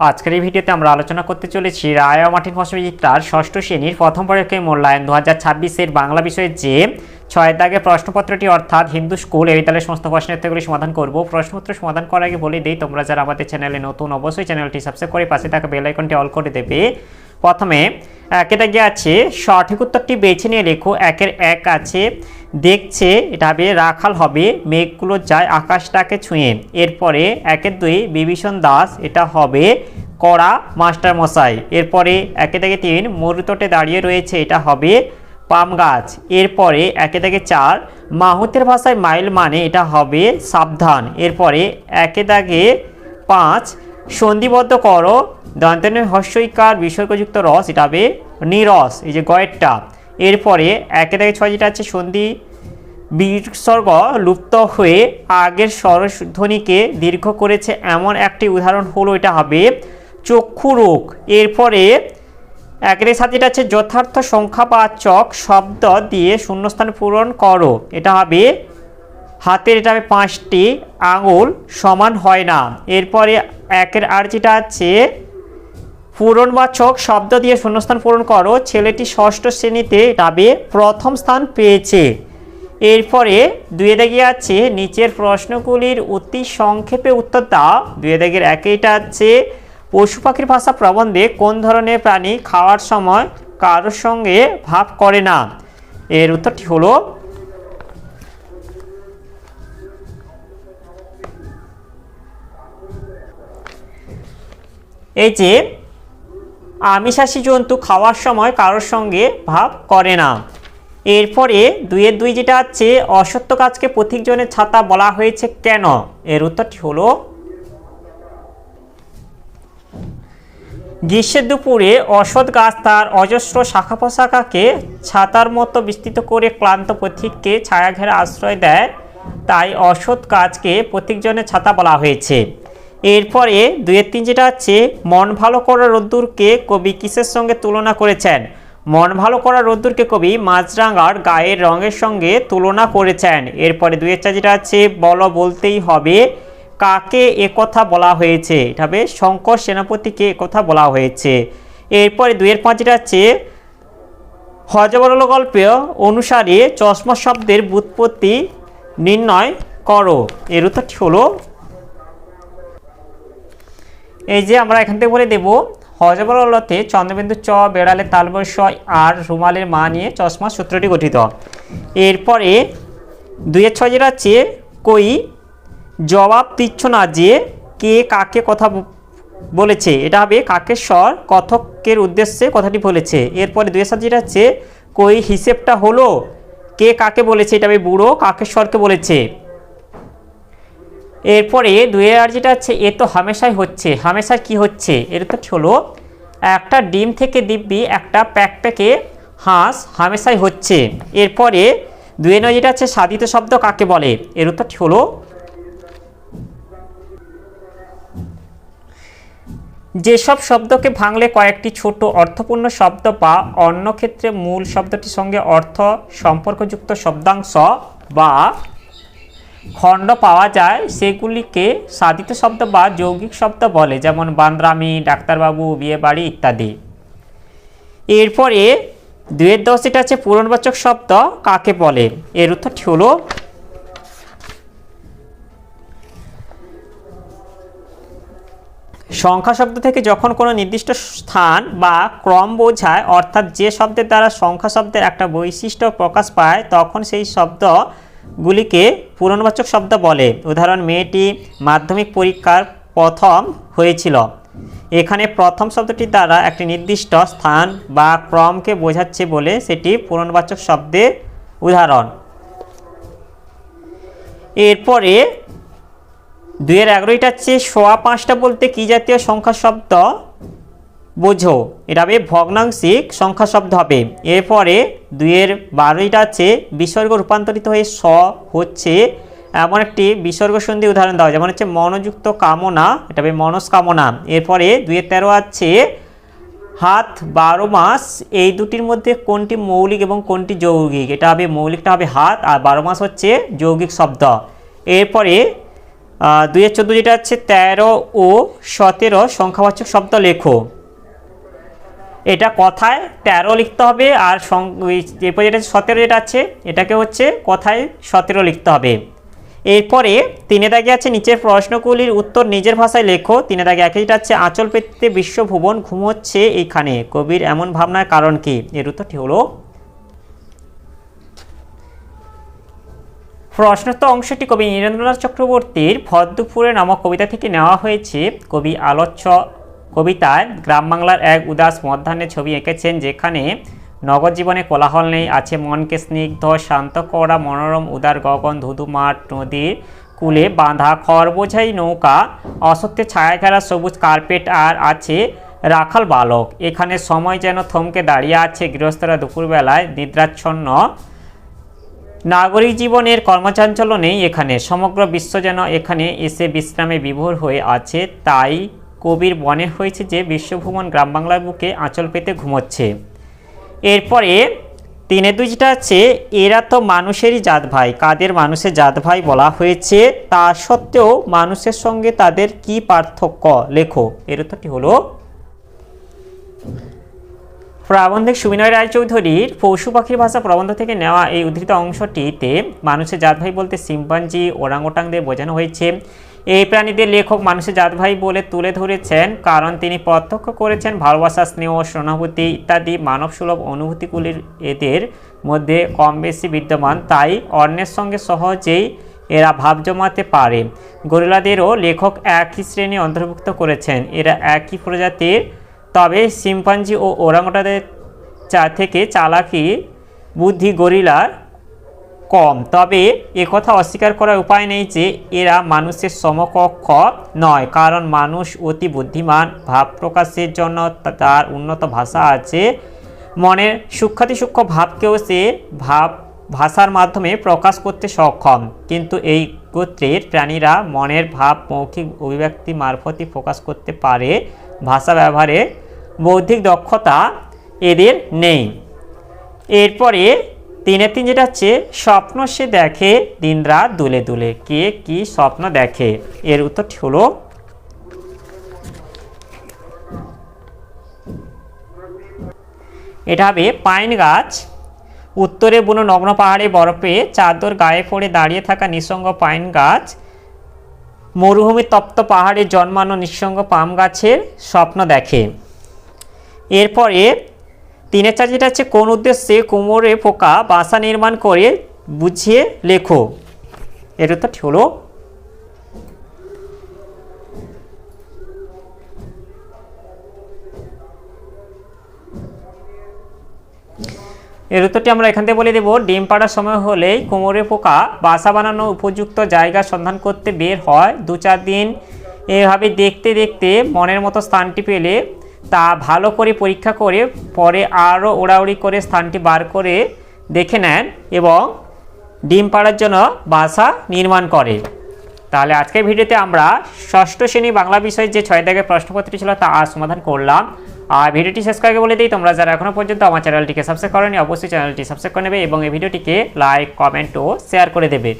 আজকের এই ভিডিওতে আমরা আলোচনা করতে চলেছি রায় মার্টিন প্রশ্নবিচিত্রার ষষ্ঠ শ্রেণীর প্রথম পরীক্ষায় মূল্যায়ন 2026-এর বাংলা বিষয়ের যে 6 দাগের প্রশ্নপত্রটি অর্থাৎ হিন্দু স্কুল এই বিদ্যালয়ের সমস্ত প্রশ্নের উত্তরগুলি সমাধান করব। প্রশ্নপত্র সমাধান করার আগে বলে দিই, তোমরা যারা আমাদের চ্যানেলে নতুন অবশ্যই চ্যানেলটি সাবস্ক্রাইব করে পাশে থাকা বেল আইকনটি অল করে দেবে। প্রথমে একে দাগে আছে সঠিক উত্তরটি বেছে নিয়ে লেখো। একের এক আছে দেখছে, এটা হবে রাখাল হবে মেঘগুলো যায় আকাশটাকে ছুঁয়ে। এরপরে একের দুই বিভীষণ দাস, এটা হবে কড়া মাস্টার মশাই। এরপরে একে দাগে তিন মরুতটে দাঁড়িয়ে রয়েছে, এটা হবে পাম গাছ। এরপরে একে দাগে চার মাহুতের ভাষায় মাইল মানে, এটা হবে সাবধান। এরপরে একে দাগে পাঁচ সন্ধিবদ্ধ করো দন্তেন হস্যইকার বিসর্গযুক্ত রস, এটা হবে নিরস, এই যে গয়েরটা। এরপরে একে দাগে ছয় যেটা আছে সন্ধি বিসর্গ লুপ্ত হয়ে আগের স্বরধ্বনিকে দীর্ঘ করেছে এমন একটি উদাহরণ হলো, এটা হবে চক্ষু রোগ। এরপরে একের সাথে যেটা আছে যথার্থ সংখ্যাবাচক শব্দ দিয়ে শূন্যস্থান পূরণ করো, এটা হবে হাতের, এটা হবে 5টি আঙুল সমান হয় না। এরপরে একের আর যেটা আছে পূরণবাচক শব্দ দিয়ে শূন্যস্থান পূরণ করো, ছেলেটি ষষ্ঠ শ্রেণীতে, এটা হবে প্রথম স্থান পেয়েছে। এরপরে দুয়ে দাগে আছে নিচের প্রশ্নগুলির অতি সংক্ষেপে উত্তর দাও। দুয়ে দাগের একেটা আছে পশু পাখির ভাষা প্রবন্ধে কোন ধরনের প্রাণী খাওয়ার সময় কারোর সঙ্গে ভাব করে না? এর উত্তরটি হলো এই যে আমিষাশী জন্তু খাওয়ার সময় কারোর সঙ্গে ভাব করে না। এরপরে দুইয়ের দুই যেটা আছে অসত্য গাছকে পথিকজনের ছাতা বলা হয়েছে কেন? এর উত্তরটি হলো গ্রীষ্মের দুপুরে অসৎ গাছ তার অজস্র শাখা প্রশাখাকে ছাতার মতো বিস্তৃত করে ক্লান্ত পথিককে ছায়া ঘেরা আশ্রয় দেয়, তাই অসৎ গাছকে পথিকজনের ছাতা বলা হয়েছে। এরপরে দুইয়ের তিন যেটা আছে মন ভালো করা রোদ্দুরকে কবি কিসের সঙ্গে তুলনা করেছেন? মন ভালো করা রোদ্দুরকে কবি মাছরাঙার গায়ের রঙের সঙ্গে তুলনা করেছেন। এরপরে দুইয়ের চার যেটা আছে বলতেই হবে কাকে একথা বলা হয়েছে? এটা হবে শঙ্কর সেনাপতিকে একথা বলা হয়েছে। এরপরে দুইয়ের পাঁচ যেটা আছে হযবরল গল্প অনুসারে চশমা শব্দের ব্যুৎপত্তি নির্ণয় করো। এর উত্তরটি হলো এই যে আমরা এখান থেকে বলে দেব হযবরলতে চন্দ্রবিন্দু চ বেড়ালে তালবয় স আর রুমালের মা নিয়ে চশমা সূত্রটি গঠিত। এরপরে দুইয়ের ছয় যেটা আছে কই জবাব দিচ্ছ না যে কে কাকে কথা বলেছে, এটা হবে কাকের স্বর কথকের উদ্দেশ্যে কথাটি বলেছে। এরপরে দুইয়ের সাথে যেটা আছে কই হিসেবটা হলো কে কাকে বলেছে, এটা হবে বুড়ো কাকের স্বরকে বলেছে। এরপরে দুইয়ের আর যেটা আছে এ তো হামেশাই হচ্ছে, হামেশাই কি হচ্ছে? এর তো হলো একটা ডিম থেকে দিব্যি একটা প্যাকপ্যাকে হাঁস হামেশাই হচ্ছে। এরপরে দুইয়ের নয় যেটা আছে সাধিত শব্দ কাকে বলে? এর উত্তরটি হলো যেসব শব্দকে ভাঙলে কয়েকটি ছোট অর্থপূর্ণ শব্দ বা অন্য ক্ষেত্রে মূল শব্দটির সঙ্গে অর্থ সম্পর্কযুক্ত শব্দাংশ বা খণ্ড পাওয়া যায় সেগুলিকে সাধিত শব্দ বা যৌগিক শব্দ বলে, যেমন বান্দ্রামি, ডাক্তারবাবু, বিয়ে বাড়ি ইত্যাদি। এরপরে দুইয়ের দশ এটা আছে পূরণবাচক শব্দ কাকে বলে? এর উত্তরটি হলো সংখ্যা শব্দ থেকে যখন কোনো নির্দিষ্ট স্থান বা ক্রম বোঝায়, অর্থাৎ যে শব্দের দ্বারা সংখ্যা শব্দের একটা বৈশিষ্ট্য প্রকাশ পায়, তখন সেই শব্দগুলিকে পূরণবাচক শব্দ বলে। উদাহরণ মেয়েটি মাধ্যমিক পরীক্ষার প্রথম হয়েছিল, এখানে প্রথম শব্দটির দ্বারা একটি নির্দিষ্ট স্থান বা ক্রমকে বোঝাচ্ছে বলে সেটি পূরণবাচক শব্দের উদাহরণ। এরপরে দুইয়ের এগারোটা হচ্ছে সোয়া পাঁচটা বলতে কি জাতীয় সংখ্যা শব্দ বোঝো? এটা হবে ভগ্নাংশিক সংখ্যা শব্দ হবে। এরপরে দুইয়ের বারোটা আছে বিসর্গ রূপান্তরিত হয়ে স হচ্ছে এমন একটি বিসর্গ সন্ধি উদাহরণ দেওয়া, যেমন হচ্ছে মনোযুক্ত কামনা, এটা হবে মনস্কামনা। এরপরে দুইয়ের 13 আছে হাত 12 মাস, এই দুটির মধ্যে কোনটি মৌলিক এবং কোনটি যৌগিক? এটা হবে মৌলিকটা হবে হাত আর 12 মাস হচ্ছে যৌগিক শব্দ। এরপরে 2-14 যেটা আছে 13 ও 17 সংখ্যাবাচক শব্দ লেখো। এটা কথায় 13 লিখতে হবে, আর এরপর যেটা 17 যেটা আছে এটাকে হচ্ছে কথায় 17 লিখতে হবে। এরপরে 3 দাগে আছে নিচের প্রশ্নগুলির উত্তর নিজের ভাষায় লেখো। 3 দাগে একে যেটা আছে আঁচল পেতে বিশ্বভুবন ঘুমোচ্ছে এইখানে, কবির এমন ভাবনার কারণ কি? এর উত্তরটি হলো, প্রশ্নোত্ত অংশটি কবি নীরেন্দ্রনাথ চক্রবর্তীর ভদ্রপুরে নামক কবিতা থেকে নেওয়া হয়েছে। কবি আলোচ্য কবিতায় গ্রাম বাংলার এক উদাস মধ্যাহ্নের ছবি এঁকেছেন, যেখানে নগর জীবনে কোলাহল নেই, আছে মনকে স্নিগ্ধ শান্ত করা মনোরম উদার গগন, ধুধু মাঠ, নদীর কূলে বাঁধা খড় বোঝাই নৌকা, অসত্যের ছায়া ঘেরা সবুজ কার্পেট, আর আছে রাখাল বালক। এখানে সময় যেন থমকে দাঁড়িয়ে আছে, গৃহস্থরা দুপুরবেলায় নিদ্রাচ্ছন্ন, নাগরিক জীবনের কর্মচাঞ্চল্য নেই এখানে, সমগ্র বিশ্ব যেন এখানে এসে বিশ্রামে বিভোর হয়ে আছে। তাই কবির মনে হয়েছে যে বিশ্বভ্রমণ গ্রাম বাংলার বুকে আঁচল পেতে ঘুমোচ্ছে। এরপরে 3-2 যেটা আছে এরা তো মানুষেরই জাত ভাই, কাদের মানুষের জাত ভাই বলা হয়েছে, তা সত্ত্বেও মানুষের সঙ্গে তাদের কি পার্থক্য লেখো। এর উত্তরটি হলো, প্রাবন্ধিক সুবিনয় রায়চৌধুরীর পশু পাখির ভাষা প্রবন্ধ থেকে নেওয়া এই উদ্ধৃত অংশটিতে মানুষের জাত ভাই বলতে শিম্পাঞ্জি ওরাংওটাংদের বোঝানো হয়েছে। এই প্রাণীদের লেখক মানুষের জাত ভাই বলে তুলে ধরেছেন কারণ তিনি প্রত্যক্ষ করেছেন ভালোবাসা, স্নেহ, সহানুভূতি ইত্যাদি মানবসুলভ অনুভূতিগুলির এদের মধ্যে কম বেশি বিদ্যমান, তাই অন্যের সঙ্গে সহজেই এরা ভাব জমাতে পারে। গরিলাদেরও লেখক একই শ্রেণী অন্তর্ভুক্ত করেছেন, এরা একই প্রজাতির, তবে শিম্পাঞ্জি ও ওরাংওটাংদের থেকে চালাকি বুদ্ধি গরিলার কম। তবে একথা অস্বীকার করার উপায় নেই যে এরা মানুষের সমকক্ষ নয়, কারণ মানুষ অতি বুদ্ধিমান, ভাব প্রকাশের জন্য তার উন্নত ভাষা আছে, মনের সূক্ষ্মাতিসূক্ষ্ম ভাবকেও সে ভাষার মাধ্যমে প্রকাশ করতে সক্ষম, কিন্তু এই গোত্রের প্রাণীরা মনের ভাব মৌখিক অভিব্যক্তি মারফতই প্রকাশ করতে পারে, ভাষা ব্যবহারে বৌদ্ধিক দক্ষতা এদের নেই। এরপরে 3-3 যেটা হচ্ছে স্বপ্ন সে দেখে দিনরাত দুলে দুলে, কে কি স্বপ্ন দেখে? এর উত্তরটি হলো, এটা হবে পাইন গাছ। উত্তরে বুনো নগ্ন পাহাড়ে বরফে চাদর গায়ে পড়ে দাঁড়িয়ে থাকা নিঃসঙ্গ পাইন গাছ মরুভূমির তপ্ত পাহাড়ে জন্মানো নিঃসঙ্গ পাম গাছের স্বপ্ন দেখে। এরপরে 3-4 যেটা হচ্ছে কোন উদ্দেশ্যে কোমরে পোকা বাসা নির্মাণ করে বুঝিয়ে লেখো। এর উত্তরটি হলো, এর উত্তরটি আমরা এখান থেকে বলে দেব, ডিম পাড়ার সময় হলেই কোমরে পোকা বাসা বানানোর উপযুক্ত জায়গা সন্ধান করতে বের হয়। 2-4 দিন এভাবে দেখতে দেখতে মনের মতো স্থানটি পেলে তা ভালো করে পরীক্ষা করে পরে আরও ওড়াউড়ি করে স্থানটি বার করে দেখে নেন এবং ডিম পাড়ার জন্য বাসা নির্মাণ করে। তাহলে আজকের ভিডিওতে আমরা ষষ্ঠ শ্রেণী বাংলা বিষয়ের যে 6 দাগের প্রশ্নপত্রটি ছিল তা আজ সমাধান করলাম। আর ভিডিওটি শেষ করে বলে দিই, তোমরা যারা এখনও পর্যন্ত আমার চ্যানেলটিকে সাবস্ক্রাইব করোনি অবশ্যই চ্যানেলটি সাবস্ক্রাইব করে নেবে এবং এই ভিডিওটিকে লাইক, কমেন্ট ও শেয়ার করে দেবে।